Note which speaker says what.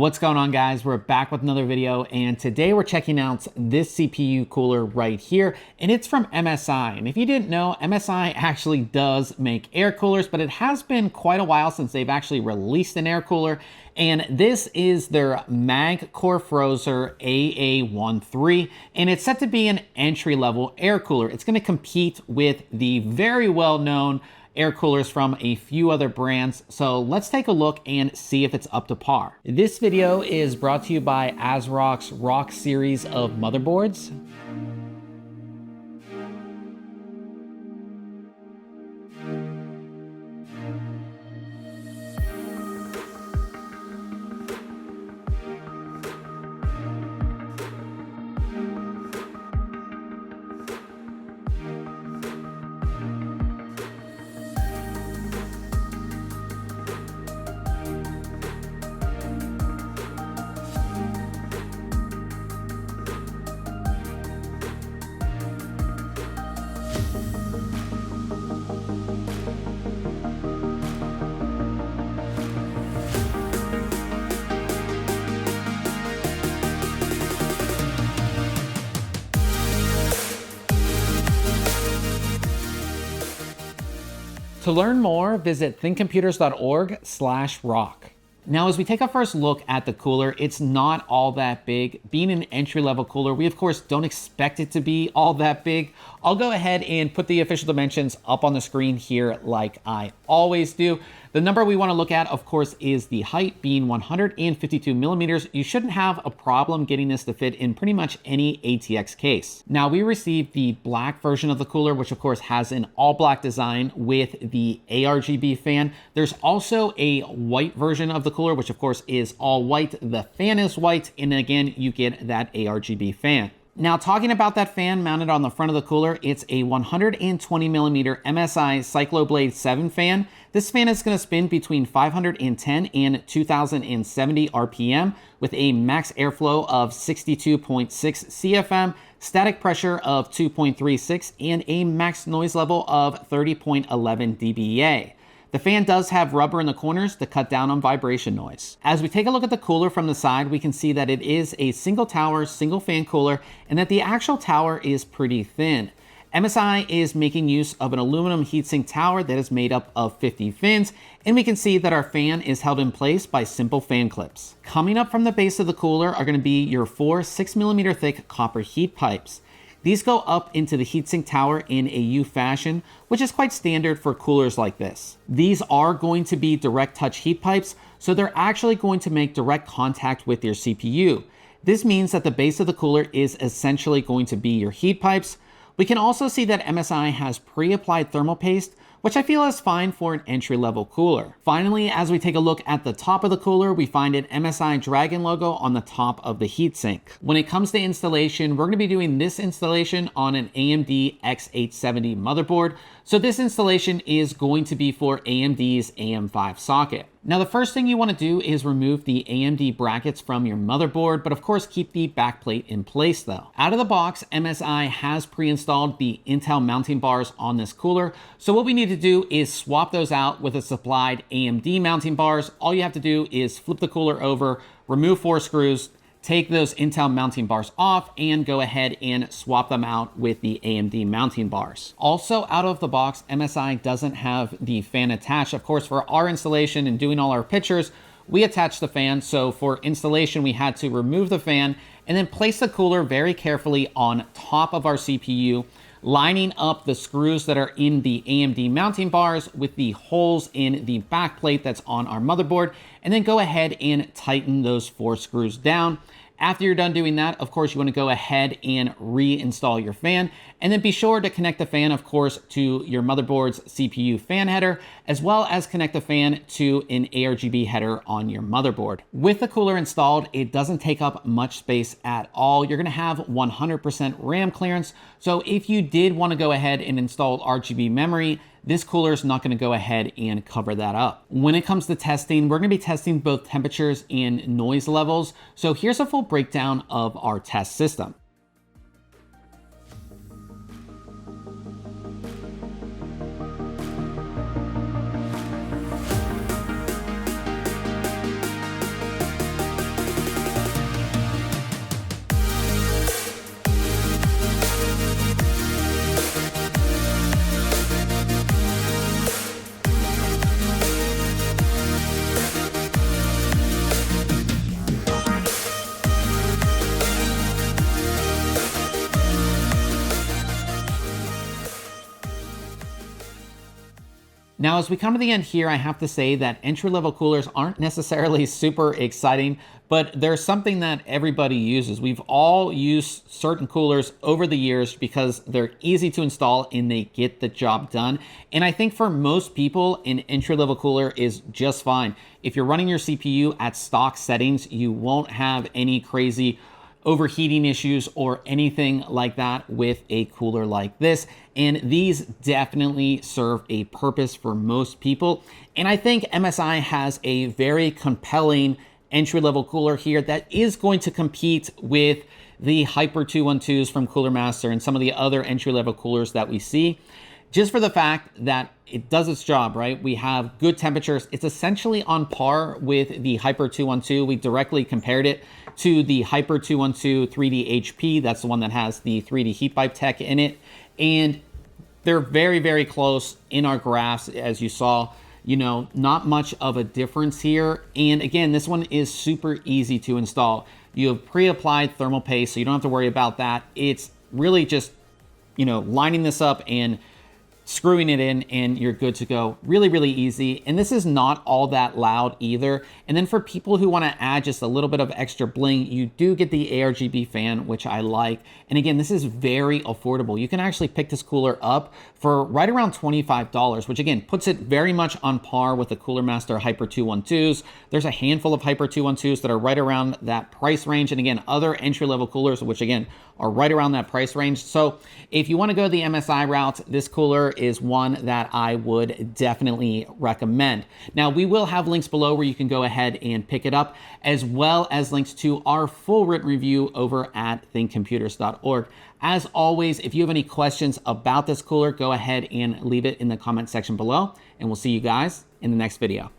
Speaker 1: What's going on, guys? We're back with another video, and today we're checking out this CPU cooler right here, and it's from MSI. And if you didn't know, MSI actually does make air coolers, but it has been quite a while since they've actually released an air cooler. And this is their COREFROZR AA13, and it's set to be an entry-level air cooler. It's going to compete with the very well-known air coolers from a few other brands. So let's take a look and see if it's up to par. This video is brought to you by ASRock's Rock series of motherboards. To learn more, visit thinkcomputers.org/rock. Now, as we take a first look at the cooler, it's not all that big. Being an entry-level cooler, we of course don't expect it to be all that big. I'll go ahead and put the official dimensions up on the screen here like I always do. The number we want to look at, of course, is the height, being 152 millimeters. You shouldn't have a problem getting this to fit in pretty much any ATX case. Now, we received the black version of the cooler, which of course has an all black design with the ARGB fan. There's also a white version of the cooler, which of course is all white. The fan is white, and again, you get that ARGB fan. Now, talking about that fan mounted on the front of the cooler, it's a 120 millimeter MSI Cycloblade 7 fan. This fan is going to spin between 510 and 2070 RPM with a max airflow of 62.6 CFM, static pressure of 2.36, and a max noise level of 30.11 dBA. The fan does have rubber in the corners to cut down on vibration noise. As we take a look at the cooler from the side, we can see that it is a single tower, single fan cooler, and that the actual tower is pretty thin. MSI is making use of an aluminum heatsink tower that is made up of 50 fins, and we can see that our fan is held in place by simple fan clips. Coming up from the base of the cooler are going to be your four 6mm thick copper heat pipes. These go up into the heatsink tower in a U fashion, which is quite standard for coolers like this. These are going to be direct touch heat pipes, so they're actually going to make direct contact with your CPU. This means that the base of the cooler is essentially going to be your heat pipes. We can also see that MSI has pre-applied thermal paste, which I feel is fine for an entry-level cooler. Finally, as we take a look at the top of the cooler, we find an MSI Dragon logo on the top of the heatsink. When it comes to installation, we're going to be doing this installation on an AMD X870 motherboard. So this installation is going to be for AMD's AM5 socket. Now, the first thing you want to do is remove the AMD brackets from your motherboard, but of course keep the backplate in place though. Out of the box, MSI has pre-installed the Intel mounting bars on this cooler. So what we need to do is swap those out with the supplied AMD mounting bars. All you have to do is flip the cooler over, remove 4 screws, take those Intel mounting bars off, and go ahead and swap them out with the AMD mounting bars. Also, out of the box, MSI doesn't have the fan attached. Of course, for our installation and doing all our pictures, we attached the fan. So for installation, we had to remove the fan and then place the cooler very carefully on top of our CPU, lining up the screws that are in the AMD mounting bars with the holes in the back plate that's on our motherboard, and then go ahead and tighten those 4 screws down. After you're done doing that, of course, you want to go ahead and reinstall your fan, and then be sure to connect the fan, of course, to your motherboard's CPU fan header, as well as connect the fan to an ARGB header on your motherboard. With the cooler installed, it doesn't take up much space at all. You're going to have 100% RAM clearance. So if you did want to go ahead and install RGB memory, this cooler is not going to go ahead and cover that up. When it comes to testing, we're going to be testing both temperatures and noise levels. So here's a full breakdown of our test system. Now, as we come to the end here, I have to say that entry-level coolers aren't necessarily super exciting, but they're something that everybody uses. We've all used certain coolers over the years because they're easy to install and they get the job done. And I think for most people, an entry-level cooler is just fine. If you're running your CPU at stock settings, you won't have any crazy overheating issues or anything like that with a cooler like this. And these definitely serve a purpose for most people. And I think MSI has a very compelling entry-level cooler here that is going to compete with the Hyper 212s from Cooler Master and some of the other entry-level coolers that we see, just for the fact that it does its job, right? We have good temperatures. It's essentially on par with the Hyper 212. We directly compared it to the Hyper 212 3D HP. That's the one that has the 3D heat pipe tech in it. And they're very, very close in our graphs, as you saw. You know, not much of a difference here. And again, this one is super easy to install. You have pre-applied thermal paste, so you don't have to worry about that. It's really just, you know, lining this up and screwing it in and you're good to go. Really, really easy. And this is not all that loud either. And then for people who want to add just a little bit of extra bling, you do get the ARGB fan, which I like. And again, this is very affordable. You can actually pick this cooler up for right around $25, which again, puts it very much on par with the Cooler Master Hyper 212s. There's a handful of Hyper 212s that are right around that price range. And again, other entry-level coolers, which again, are right around that price range. So if you want to go the MSI route, this cooler is one that I would definitely recommend. Now, we will have links below where you can go ahead and pick it up, as well as links to our full written review over at ThinkComputers.org. As always, if you have any questions about this cooler, go ahead and leave it in the comment section below, and we'll see you guys in the next video.